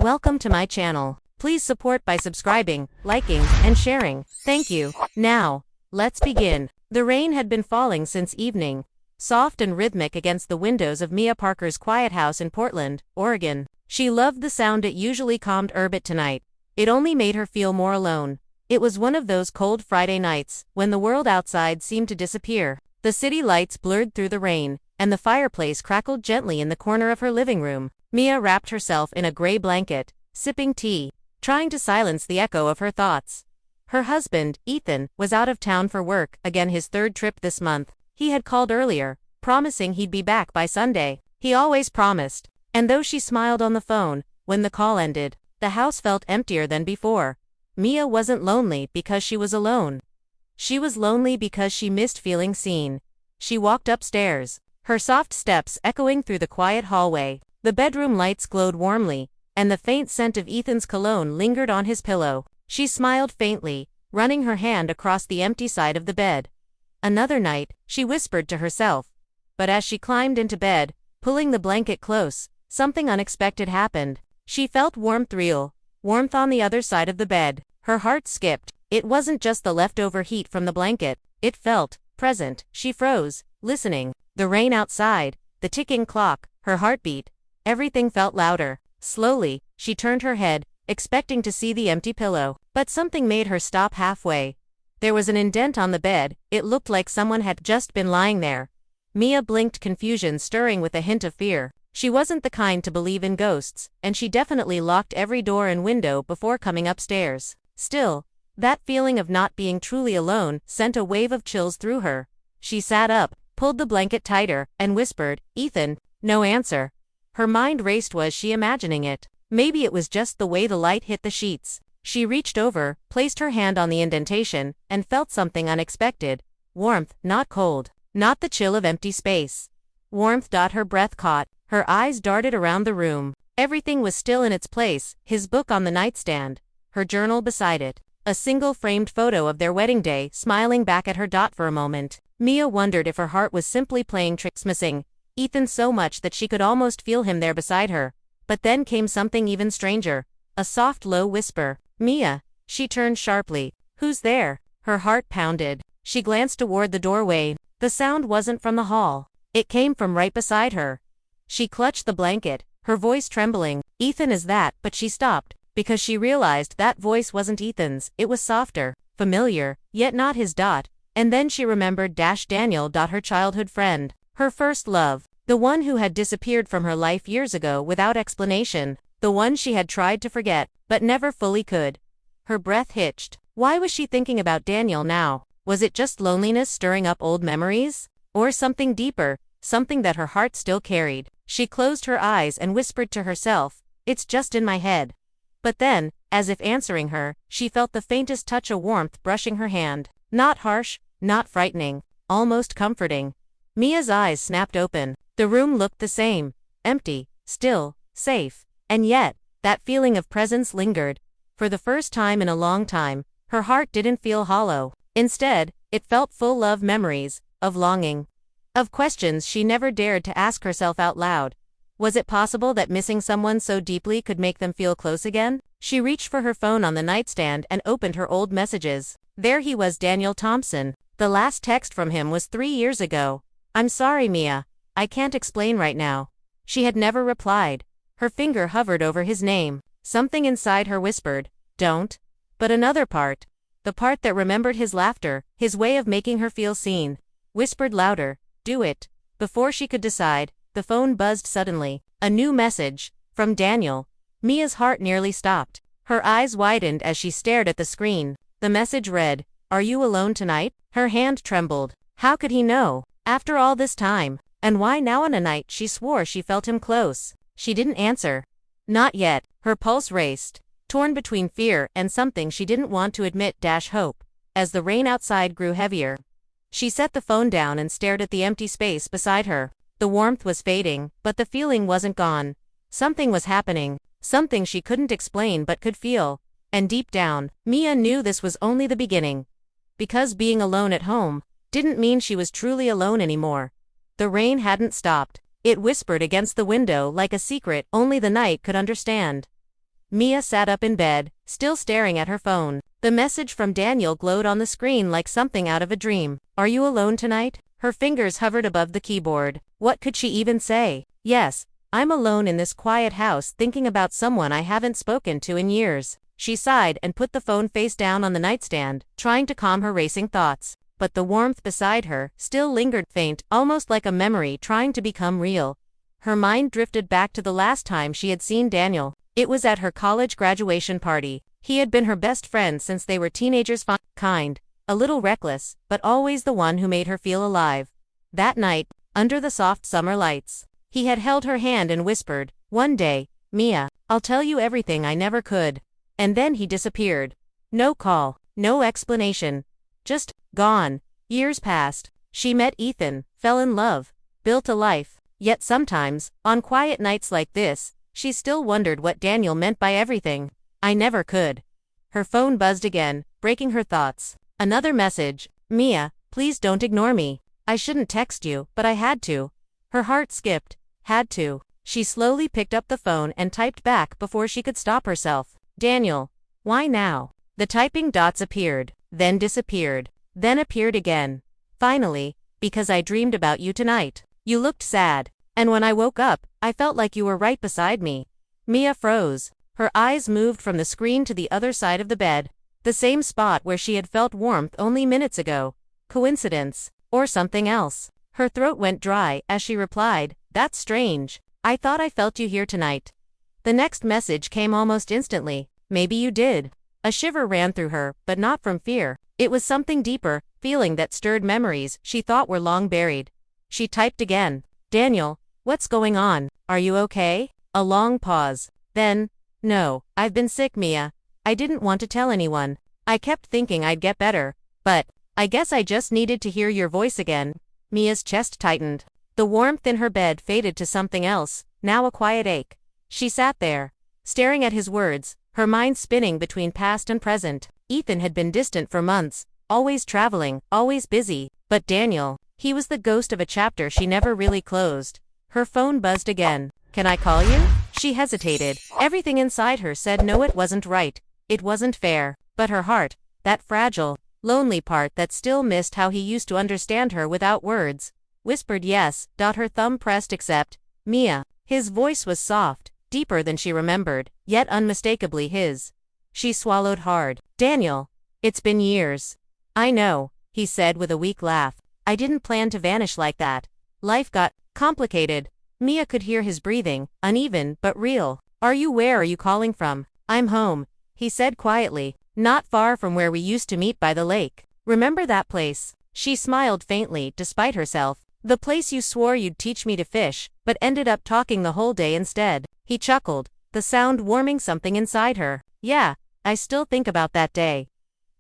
Welcome to my channel. Please support by subscribing, liking, and sharing. Thank you. Now, let's begin. The rain had been falling since evening, soft and rhythmic against the windows of Mia Parker's quiet house in Portland, Oregon. She loved the sound it usually calmed her, but tonight, it only made her feel more alone. It was one of those cold Friday nights, when the world outside seemed to disappear. The city lights blurred through the rain, and the fireplace crackled gently in the corner of her living room. Mia wrapped herself in a gray blanket, sipping tea, trying to silence the echo of her thoughts. Her husband, Ethan, was out of town for work, again his third trip this month. He had called earlier, promising he'd be back by Sunday. He always promised. And though she smiled on the phone, when the call ended, the house felt emptier than before. Mia wasn't lonely because she was alone. She was lonely because she missed feeling seen. She walked upstairs, her soft steps echoing through the quiet hallway. The bedroom lights glowed warmly, and the faint scent of Ethan's cologne lingered on his pillow. She smiled faintly, running her hand across the empty side of the bed. Another night, she whispered to herself. But as she climbed into bed, pulling the blanket close, something unexpected happened. She felt warmth on the other side of the bed. Her heart skipped. It wasn't just the leftover heat from the blanket. It felt present. She froze, listening. The rain outside, the ticking clock, her heartbeat. Everything felt louder. Slowly, she turned her head, expecting to see the empty pillow. But something made her stop halfway. There was an indent on the bed. It looked like someone had just been lying there. Mia blinked, confusion stirring with a hint of fear. She wasn't the kind to believe in ghosts, and she definitely locked every door and window before coming upstairs. Still, that feeling of not being truly alone sent a wave of chills through her. She sat up, pulled the blanket tighter, and whispered, "Ethan." No answer. Her mind raced. Was she imagining it? Maybe it was just the way the light hit the sheets. She reached over, placed her hand on the indentation, and felt something unexpected. Warmth, not cold. Not the chill of empty space. Warmth. Her breath caught. Her eyes darted around the room. Everything was still in its place, his book on the nightstand, her journal beside it, a single framed photo of their wedding day smiling back at her. For a moment, Mia wondered if her heart was simply playing tricks, missing Ethan so much that she could almost feel him there beside her. But then came something even stranger, a soft, low whisper. "Mia." She turned sharply. "Who's there?" Her heart pounded. She glanced toward the doorway. The sound wasn't from the hall. It came from right beside her. She clutched the blanket, her voice trembling. "Ethan, is that?" But she stopped, because she realized that voice wasn't Ethan's. It was softer, familiar, yet not his. And then she remembered Daniel, her childhood friend, her first love, the one who had disappeared from her life years ago without explanation, the one she had tried to forget, but never fully could. Her breath hitched. Why was she thinking about Daniel now? Was it just loneliness stirring up old memories? Or something deeper, something that her heart still carried? She closed her eyes and whispered to herself, "It's just in my head." But then, as if answering her, she felt the faintest touch of warmth brushing her hand. Not harsh, not frightening, almost comforting. Mia's eyes snapped open. The room looked the same, empty, still, safe. And yet, that feeling of presence lingered. For the first time in a long time, her heart didn't feel hollow. Instead, it felt full of memories, of longing, of questions she never dared to ask herself out loud. Was it possible that missing someone so deeply could make them feel close again? She reached for her phone on the nightstand and opened her old messages. There he was, Daniel Thompson. The last text from him was 3 years ago. "I'm sorry, Mia. I can't explain right now." She had never replied. Her finger hovered over his name. Something inside her whispered, "Don't." But another part, the part that remembered his laughter, his way of making her feel seen, whispered louder, "Do it." Before she could decide, the phone buzzed suddenly. A new message, from Daniel. Mia's heart nearly stopped. Her eyes widened as she stared at the screen. The message read, "Are you alone tonight?" Her hand trembled. How could he know? After all this time. And why now on a night she swore she felt him close? She didn't answer. Not yet. Her pulse raced, torn between fear and something she didn't want to admit, hope. As the rain outside grew heavier, she set the phone down and stared at the empty space beside her. The warmth was fading, but the feeling wasn't gone. Something was happening, something she couldn't explain but could feel. And deep down, Mia knew this was only the beginning. Because being alone at home didn't mean she was truly alone anymore. The rain hadn't stopped. It whispered against the window like a secret only the night could understand. Mia sat up in bed, still staring at her phone. The message from Daniel glowed on the screen like something out of a dream. "Are you alone tonight?" Her fingers hovered above the keyboard. What could she even say? "Yes, I'm alone in this quiet house thinking about someone I haven't spoken to in years." She sighed and put the phone face down on the nightstand, trying to calm her racing thoughts. But the warmth beside her still lingered, faint, almost like a memory trying to become real. Her mind drifted back to the last time she had seen Daniel. It was at her college graduation party. He had been her best friend since they were teenagers, fun, kind, a little reckless, but always the one who made her feel alive. That night, under the soft summer lights, he had held her hand and whispered, "One day, Mia, I'll tell you everything I never could." And then he disappeared. No call, no explanation. Just gone. Years passed. She met Ethan, fell in love, built a life. Yet sometimes, on quiet nights like this, she still wondered what Daniel meant by everything. "I never could." Her phone buzzed again, breaking her thoughts. Another message. "Mia, please don't ignore me. I shouldn't text you, but I had to." Her heart skipped. Had to. She slowly picked up the phone and typed back before she could stop herself. "Daniel. Why now?" The typing dots appeared, then disappeared, then appeared again. "Finally, because I dreamed about you tonight. You looked sad, and when I woke up, I felt like you were right beside me." Mia froze. Her eyes moved from the screen to the other side of the bed, the same spot where she had felt warmth only minutes ago. Coincidence, or something else? Her throat went dry as she replied, "That's strange. I thought I felt you here tonight." The next message came almost instantly. "Maybe you did." A shiver ran through her, but not from fear. It was something deeper, feeling that stirred memories she thought were long buried. She typed again. "Daniel, what's going on? Are you okay?" A long pause. Then, "No, I've been sick, Mia. I didn't want to tell anyone. I kept thinking I'd get better, but I guess I just needed to hear your voice again." Mia's chest tightened. The warmth in her bed faded to something else, now a quiet ache. She sat there, staring at his words, her mind spinning between past and present. Ethan had been distant for months, always traveling, always busy, but Daniel, he was the ghost of a chapter she never really closed. Her phone buzzed again. "Can I call you?" She hesitated. Everything inside her said no, it wasn't right. It wasn't fair. But her heart, that fragile, lonely part that still missed how he used to understand her without words, whispered yes. Her thumb pressed accept. "Mia." His voice was soft, deeper than she remembered, yet unmistakably his. She swallowed hard. "Daniel. It's been years." "I know," he said with a weak laugh. "I didn't plan to vanish like that. Life got complicated." Mia could hear his breathing, uneven but real. Where are you calling from?" "I'm home," he said quietly, "not far from where we used to meet by the lake. Remember that place?" She smiled faintly, despite herself. "The place you swore you'd teach me to fish, but ended up talking the whole day instead." He chuckled, the sound warming something inside her. "Yeah, I still think about that day."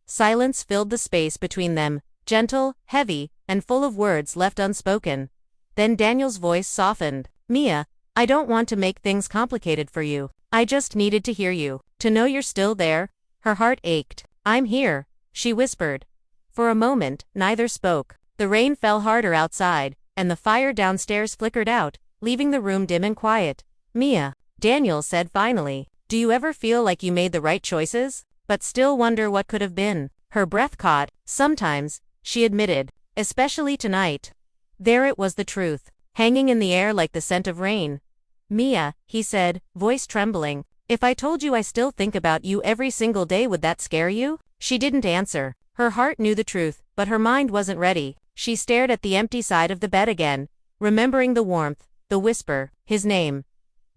Silence filled the space between them, gentle, heavy, and full of words left unspoken. Then Daniel's voice softened. "Mia, I don't want to make things complicated for you. I just needed to hear you, to know you're still there." Her heart ached. "I'm here," she whispered. For a moment, neither spoke. The rain fell harder outside, and the fire downstairs flickered out, leaving the room dim and quiet. "Mia," Daniel said finally, "do you ever feel like you made the right choices, but still wonder what could have been?" Her breath caught. "Sometimes," she admitted, "especially tonight." There it was, the truth, hanging in the air like the scent of rain. "Mia," he said, voice trembling, "if I told you I still think about you every single day, would that scare you?" She didn't answer. Her heart knew the truth, but her mind wasn't ready. She stared at the empty side of the bed again, remembering the warmth, the whisper, his name.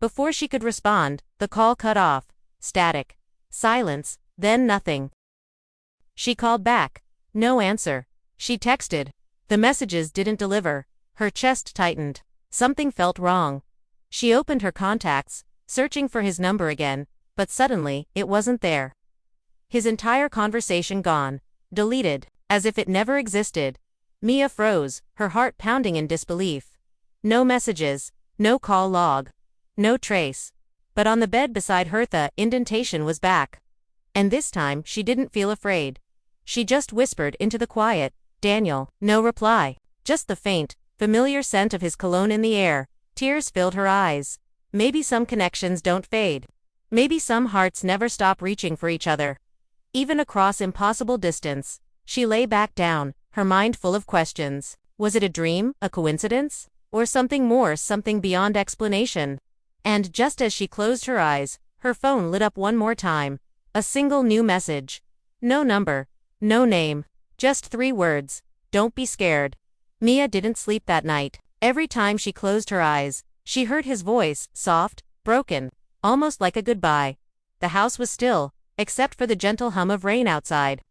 Before she could respond, the call cut off. Static. Silence, then nothing. She called back. No answer. She texted. The messages didn't deliver. Her chest tightened. Something felt wrong. She opened her contacts, searching for his number again, but suddenly, it wasn't there. His entire conversation gone. Deleted, as if it never existed. Mia froze, her heart pounding in disbelief. No messages, no call log, no trace. But on the bed beside her, the indentation was back. And this time, she didn't feel afraid. She just whispered into the quiet, "Daniel." No reply. Just the faint, familiar scent of his cologne in the air. Tears filled her eyes. Maybe some connections don't fade. Maybe some hearts never stop reaching for each other. Even across impossible distance. She lay back down, her mind full of questions. Was it a dream, a coincidence? Or something more, something beyond explanation? And just as she closed her eyes, her phone lit up one more time. A single new message. No number. No name. Just 3 words. Don't be scared. Mia didn't sleep that night. Every time she closed her eyes, she heard his voice, soft, broken, almost like a goodbye. The house was still, except for the gentle hum of rain outside.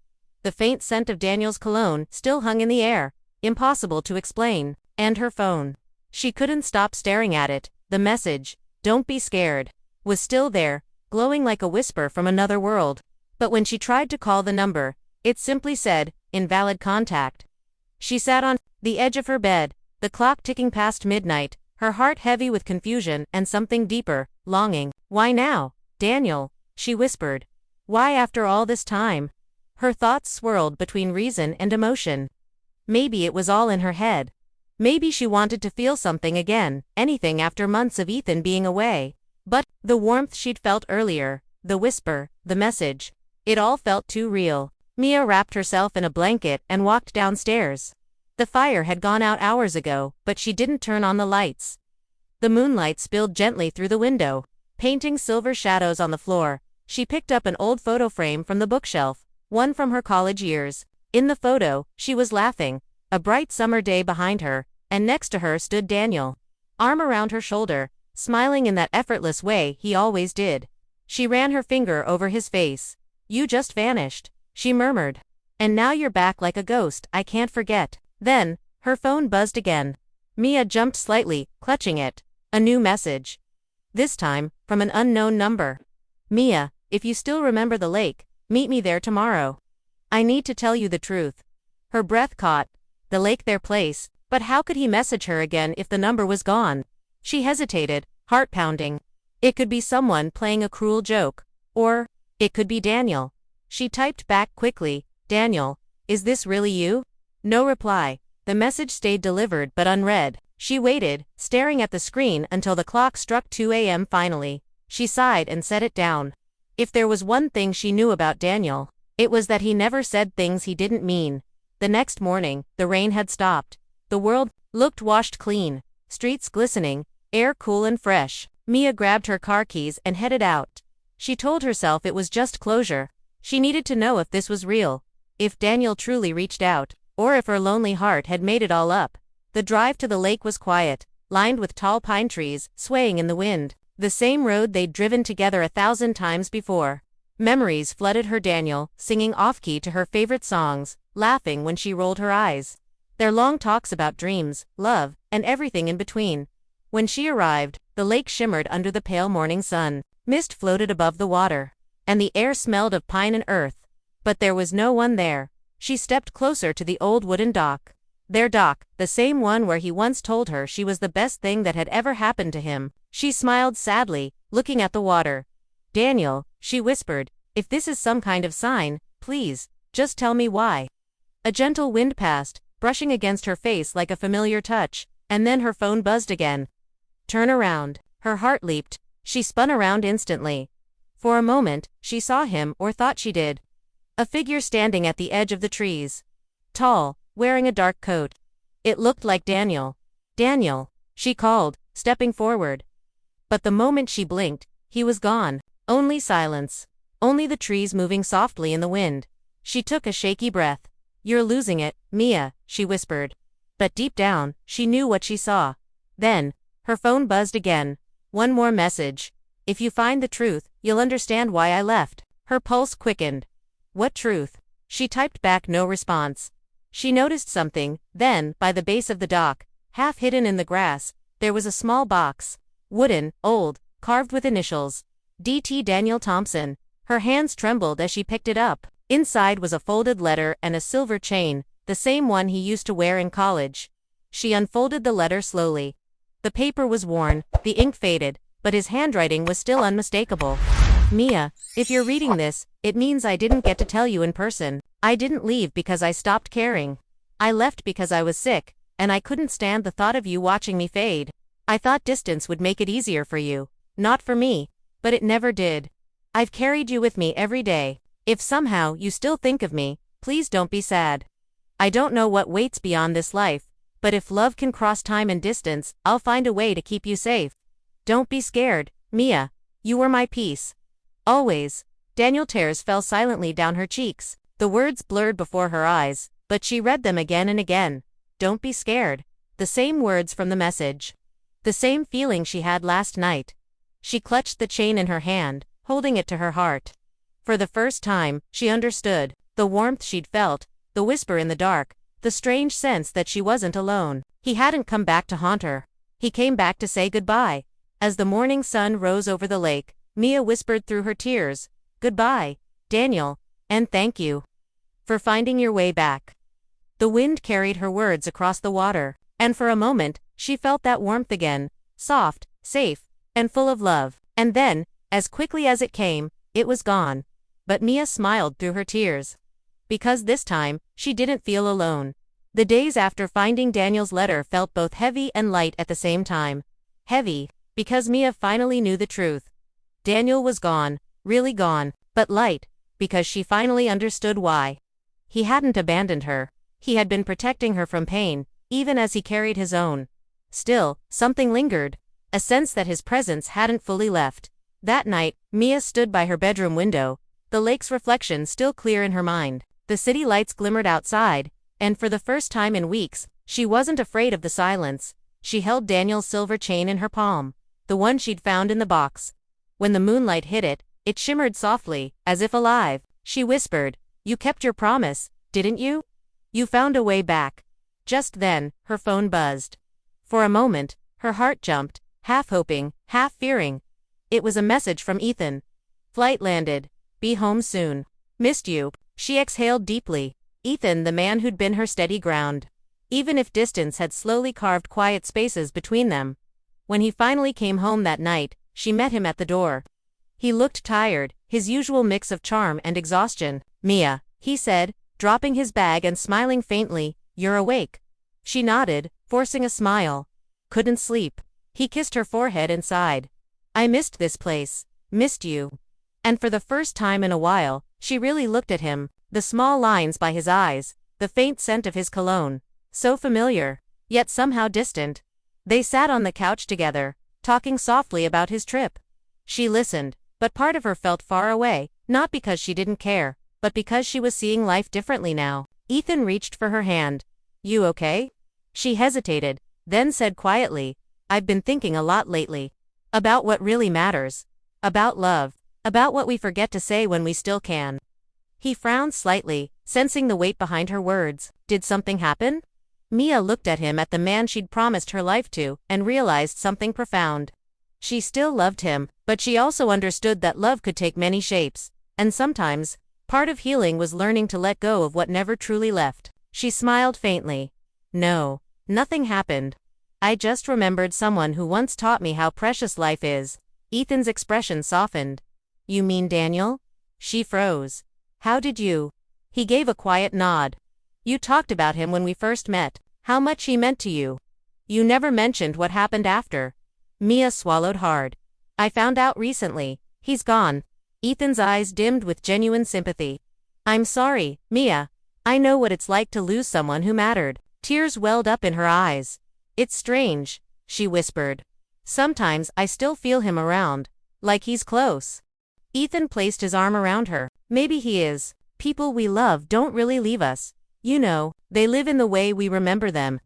The faint scent of Daniel's cologne still hung in the air, impossible to explain. And her phone. She couldn't stop staring at it. The message, "Don't be scared," was still there, glowing like a whisper from another world. But when she tried to call the number, it simply said, "Invalid contact." She sat on the edge of her bed, the clock ticking past midnight, her heart heavy with confusion and something deeper, longing. "Why now, Daniel?" she whispered. "Why after all this time?" Her thoughts swirled between reason and emotion. Maybe it was all in her head. Maybe she wanted to feel something again, anything after months of Ethan being away. But the warmth she'd felt earlier, the whisper, the message, it all felt too real. Mia wrapped herself in a blanket and walked downstairs. The fire had gone out hours ago, but she didn't turn on the lights. The moonlight spilled gently through the window, painting silver shadows on the floor. She picked up an old photo frame from the bookshelf, one from her college years. In the photo, she was laughing, a bright summer day behind her, and next to her stood Daniel, arm around her shoulder, smiling in that effortless way he always did. She ran her finger over his face. "You just vanished," she murmured. "And now you're back like a ghost, I can't forget." Then, her phone buzzed again. Mia jumped slightly, clutching it. A new message. This time, from an unknown number. "Mia, if you still remember the lake, meet me there tomorrow. I need to tell you the truth." Her breath caught. The lake, their place. But how could he message her again if the number was gone? She hesitated, heart pounding. It could be someone playing a cruel joke. Or, it could be Daniel. She typed back quickly, "Daniel, is this really you?" No reply. The message stayed delivered but unread. She waited, staring at the screen until the clock struck 2 a.m. finally. She sighed and set it down. If there was one thing she knew about Daniel, it was that he never said things he didn't mean. The next morning, the rain had stopped. The world looked washed clean, streets glistening, air cool and fresh. Mia grabbed her car keys and headed out. She told herself it was just closure. She needed to know if this was real, if Daniel truly reached out, or if her lonely heart had made it all up. The drive to the lake was quiet, lined with tall pine trees, swaying in the wind. The same road they'd driven together 1,000 times before. Memories flooded her. Daniel, singing off-key to her favorite songs, laughing when she rolled her eyes. Their long talks about dreams, love, and everything in between. When she arrived, the lake shimmered under the pale morning sun. Mist floated above the water, and the air smelled of pine and earth. But there was no one there. She stepped closer to the old wooden dock. Their dock, the same one where he once told her she was the best thing that had ever happened to him. She smiled sadly, looking at the water. "Daniel," she whispered, "if this is some kind of sign, please, just tell me why." A gentle wind passed, brushing against her face like a familiar touch, and then her phone buzzed again. "Turn around." Her heart leaped. She spun around instantly. For a moment, she saw him, or thought she did. A figure standing at the edge of the trees. Tall, wearing a dark coat. It looked like Daniel. "Daniel," she called, stepping forward. But the moment she blinked, he was gone. Only silence. Only the trees moving softly in the wind. She took a shaky breath. "You're losing it, Mia," she whispered. But deep down, she knew what she saw. Then, her phone buzzed again. One more message. "If you find the truth, you'll understand why I left." Her pulse quickened. "What truth?" She typed back no response. She noticed something. Then, by the base of the dock, half hidden in the grass, there was a small box. Wooden, old, carved with initials. D.T. Daniel Thompson. Her hands trembled as she picked it up. Inside was a folded letter and a silver chain, the same one he used to wear in college. She unfolded the letter slowly. The paper was worn, the ink faded, but his handwriting was still unmistakable. "Mia, if you're reading this, it means I didn't get to tell you in person. I didn't leave because I stopped caring. I left because I was sick, and I couldn't stand the thought of you watching me fade. I thought distance would make it easier for you. Not for me. but it never did. I've carried you with me every day. If somehow you still think of me, please don't be sad. I don't know what waits beyond this life, but if love can cross time and distance, I'll find a way to keep you safe. Don't be scared, Mia. You were my peace. Always. Daniel tears fell silently down her cheeks. The words blurred before her eyes, but she read them again and again. Don't be scared. The same words from the message. The same feeling she had last night. She clutched the chain in her hand, holding it to her heart. For the first time, she understood. The warmth she'd felt, the whisper in the dark, the strange sense that she wasn't alone. He hadn't come back to haunt her. He came back to say goodbye. As the morning sun rose over the lake, Mia whispered through her tears, "Goodbye, Daniel, and thank you for finding your way back." The wind carried her words across the water, and for a moment, she felt that warmth again, soft, safe, and full of love. And then, as quickly as it came, it was gone. But Mia smiled through her tears. Because this time, she didn't feel alone. The days after finding Daniel's letter felt both heavy and light at the same time. Heavy, because Mia finally knew the truth. Daniel was gone, really gone, but light, because she finally understood why. He hadn't abandoned her. He had been protecting her from pain, even as he carried his own. Still, something lingered, a sense that his presence hadn't fully left. That night, Mia stood by her bedroom window, the lake's reflection still clear in her mind. The city lights glimmered outside, and for the first time in weeks, she wasn't afraid of the silence. She held Daniel's silver chain in her palm, the one she'd found in the box. When the moonlight hit it, it shimmered softly, as if alive. She whispered, "You kept your promise, didn't you? You found a way back." Just then, her phone buzzed. For a moment, her heart jumped, half hoping, half fearing. It was a message from Ethan. "Flight landed. Be home soon. Missed you." She exhaled deeply. Ethan, the man who'd been her steady ground. Even if distance had slowly carved quiet spaces between them. When he finally came home that night, she met him at the door. He looked tired, his usual mix of charm and exhaustion. "Mia," he said, dropping his bag and smiling faintly, "you're awake." She nodded, forcing a smile. "Couldn't sleep." He kissed her forehead and sighed. "I missed this place. Missed you." And for the first time in a while, she really looked at him, the small lines by his eyes, the faint scent of his cologne. So familiar, yet somehow distant. They sat on the couch together, talking softly about his trip. She listened, but part of her felt far away, not because she didn't care, but because she was seeing life differently now. Ethan reached for her hand. "You okay?" She hesitated, then said quietly, "I've been thinking a lot lately. About what really matters. About love. About what we forget to say when we still can." He frowned slightly, sensing the weight behind her words. Did something happen? Mia looked at him, at the man she'd promised her life to, and realized something profound. She still loved him, but she also understood that love could take many shapes, and sometimes, part of healing was learning to let go of what never truly left. She smiled faintly. "No, nothing happened. I just remembered someone who once taught me how precious life is." Ethan's expression softened. "You mean Daniel?" She froze. "How did you?" He gave a quiet nod. "You talked about him when we first met, how much he meant to you. You never mentioned what happened after." Mia swallowed hard. "I found out recently. He's gone." Ethan's eyes dimmed with genuine sympathy. "I'm sorry, Mia. I know what it's like to lose someone who mattered." Tears welled up in her eyes. "It's strange," she whispered. "Sometimes I still feel him around, like he's close." Ethan placed his arm around her. "Maybe he is. People we love don't really leave us. You know, they live in the way we remember them."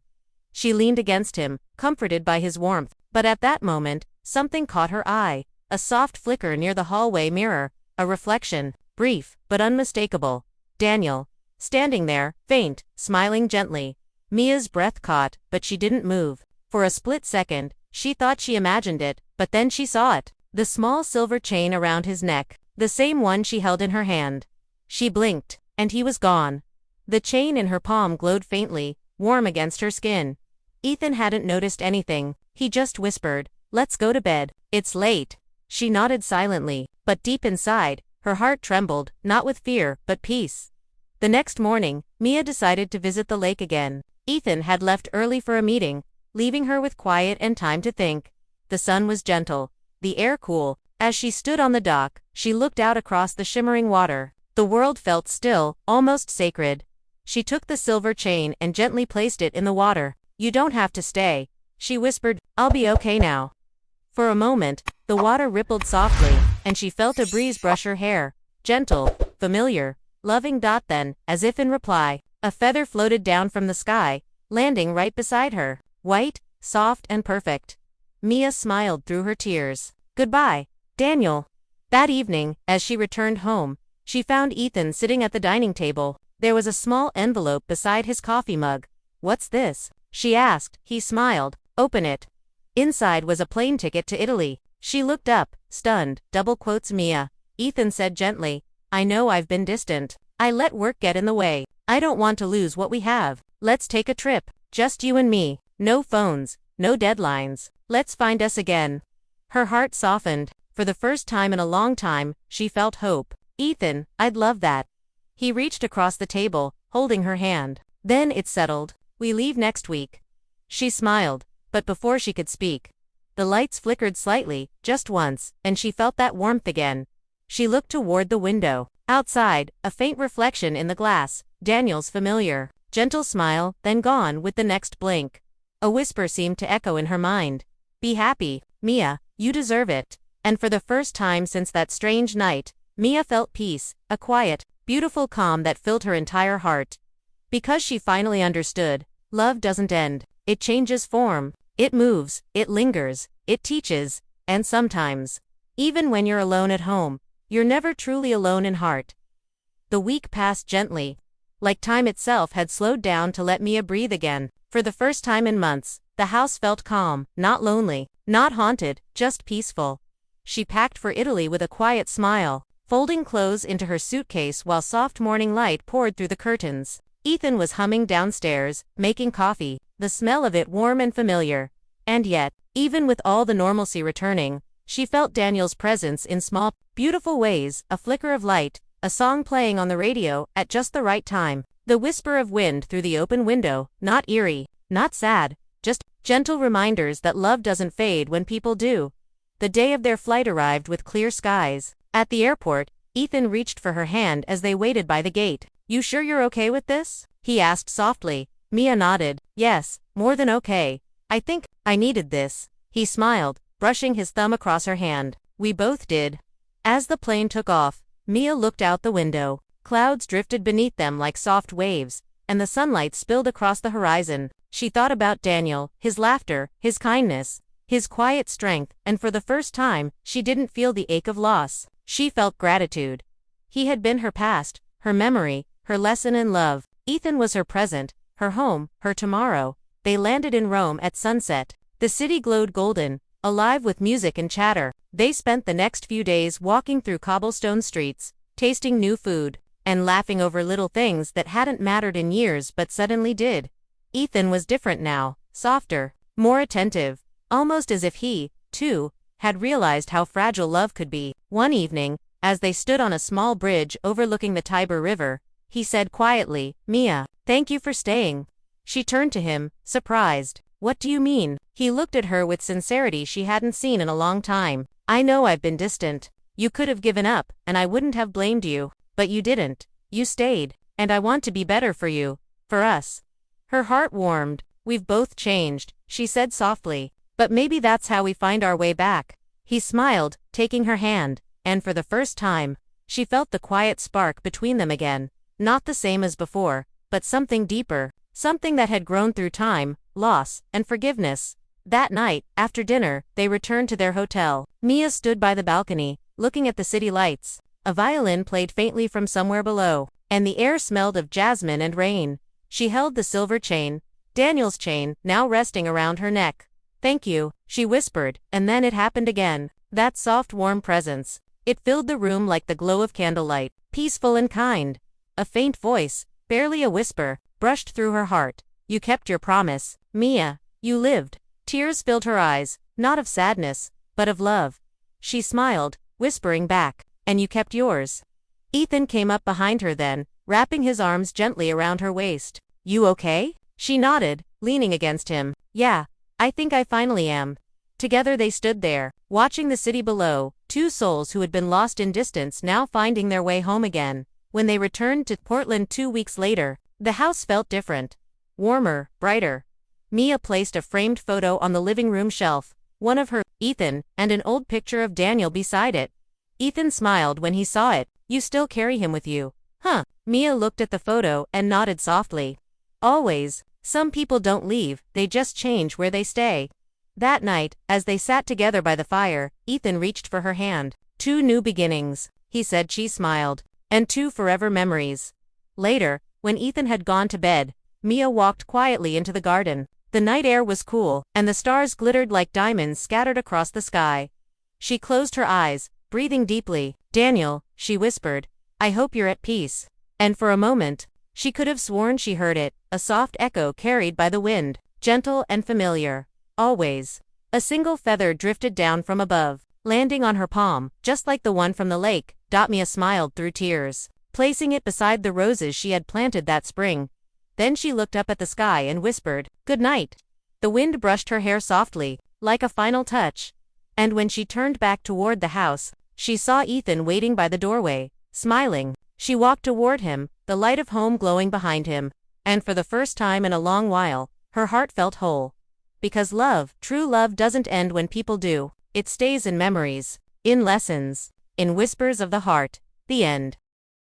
She leaned against him, comforted by his warmth, but at that moment, something caught her eye. A soft flicker near the hallway mirror, a reflection, brief, but unmistakable. Daniel. Standing there, faint, smiling gently. Mia's breath caught, but she didn't move. For a split second, she thought she imagined it, but then she saw it. The small silver chain around his neck, the same one she held in her hand. She blinked, and he was gone. The chain in her palm glowed faintly, warm against her skin. Ethan hadn't noticed anything. He just whispered, "Let's go to bed. It's late." She nodded silently, but deep inside, her heart trembled, not with fear, but peace. The next morning, Mia decided to visit the lake again. Ethan had left early for a meeting, leaving her with quiet and time to think. The sun was gentle, the air cool, As she stood on the dock, she looked out across the shimmering water. The world felt still, almost sacred. She took the silver chain and gently placed it in the water. "You don't have to stay," she whispered. "I'll be okay now." For a moment, the water rippled softly, and she felt a breeze brush her hair. Gentle, familiar, loving. Then, as if in reply, a feather floated down from the sky, landing right beside her. White, soft, and perfect. Mia smiled through her tears. "Goodbye, Daniel." That evening, as she returned home, she found Ethan sitting at the dining table. There was a small envelope beside his coffee mug. "What's this?" she asked. He smiled. "Open it." Inside was a plane ticket to Italy. She looked up, stunned. Mia. Ethan said gently, "I know I've been distant. I let work get in the way. I don't want to lose what we have. Let's take a trip. Just you and me. No phones, no deadlines. Let's find us again." Her heart softened. For the first time in a long time, she felt hope. "Ethan, I'd love that." He reached across the table, holding her hand. "Then it's settled. We leave next week." She smiled, but before she could speak, the lights flickered slightly, just once, and she felt that warmth again. She looked toward the window. Outside, a faint reflection in the glass, Daniel's familiar, gentle smile, then gone with the next blink. A whisper seemed to echo in her mind. "Be happy, Mia, you deserve it." And for the first time since that strange night, Mia felt peace, a quiet, beautiful calm that filled her entire heart. Because she finally understood, love doesn't end. It changes form. It moves, it lingers, it teaches, and sometimes, even when you're alone at home, you're never truly alone in heart. The week passed gently. Like time itself had slowed down to let Mia breathe again. For the first time in months, the house felt calm, not lonely, not haunted, just peaceful. She packed for Italy with a quiet smile, folding clothes into her suitcase while soft morning light poured through the curtains. Ethan was humming downstairs, making coffee, the smell of it warm and familiar. And yet, even with all the normalcy returning, she felt Daniel's presence in small, beautiful ways, a flicker of light, a song playing on the radio at just the right time, the whisper of wind through the open window, not eerie, not sad, just gentle reminders that love doesn't fade when people do. The day of their flight arrived with clear skies. At the airport, Ethan reached for her hand as they waited by the gate. "You sure you're okay with this?" he asked softly. Mia nodded. "Yes, more than okay. I think I needed this." He smiled, brushing his thumb across her hand. "We both did." As the plane took off, Mia looked out the window. Clouds drifted beneath them like soft waves, and the sunlight spilled across the horizon. She thought about Daniel, his laughter, his kindness, his quiet strength, and for the first time, she didn't feel the ache of loss. She felt gratitude. He had been her past, her memory, her lesson in love. Ethan was her present, her home, her tomorrow. They landed in Rome at sunset. The city glowed golden, alive with music and chatter. They spent the next few days walking through cobblestone streets, tasting new food, and laughing over little things that hadn't mattered in years but suddenly did. Ethan was different now, softer, more attentive, almost as if he, too, had realized how fragile love could be. One evening, as they stood on a small bridge overlooking the Tiber River, he said quietly, "Mia, thank you for staying." She turned to him, surprised. "What do you mean?" He looked at her with sincerity she hadn't seen in a long time. "I know I've been distant. You could have given up, and I wouldn't have blamed you. But you didn't. You stayed. And I want to be better for you. For us." Her heart warmed. "We've both changed," she said softly. "But maybe that's how we find our way back." He smiled, taking her hand, and for the first time, she felt the quiet spark between them again. Not the same as before, but something deeper, something that had grown through time, loss, and forgiveness. That night, after dinner, they returned to their hotel. Mia stood by the balcony, looking at the city lights. A violin played faintly from somewhere below, and the air smelled of jasmine and rain. She held the silver chain, Daniel's chain, now resting around her neck. "Thank you," she whispered, and then it happened again. That soft warm presence. It filled the room like the glow of candlelight, peaceful and kind. A faint voice, barely a whisper, brushed through her heart. "You kept your promise, Mia. You lived." Tears filled her eyes, not of sadness, but of love. She smiled, whispering back, "And you kept yours." Ethan came up behind her then, wrapping his arms gently around her waist. "You okay?" She nodded, leaning against him. "Yeah, I think I finally am." Together they stood there, watching the city below, two souls who had been lost in distance now finding their way home again. When they returned to Portland 2 weeks later, the house felt different. Warmer, brighter. Mia placed a framed photo on the living room shelf, one of her, Ethan, and an old picture of Daniel beside it. Ethan smiled when he saw it. "You still carry him with you, huh?" Mia looked at the photo and nodded softly. "Always. Some people don't leave, they just change where they stay." That night, as they sat together by the fire, Ethan reached for her hand. "Two new beginnings," he said. She smiled. "And two forever memories." Later, when Ethan had gone to bed, Mia walked quietly into the garden. The night air was cool, and the stars glittered like diamonds scattered across the sky. She closed her eyes, breathing deeply. "Daniel," she whispered, "I hope you're at peace." And for a moment, she could have sworn she heard it, a soft echo carried by the wind, gentle and familiar. "Always." A single feather drifted down from above, landing on her palm, just like the one from the lake. Mia smiled through tears, placing it beside the roses she had planted that spring. Then she looked up at the sky and whispered, "Good night." The wind brushed her hair softly, like a final touch. And when she turned back toward the house, she saw Ethan waiting by the doorway, smiling. She walked toward him, the light of home glowing behind him, and for the first time in a long while, her heart felt whole. Because love, true love, doesn't end when people do. It stays in memories, in lessons, in whispers of the heart. The end.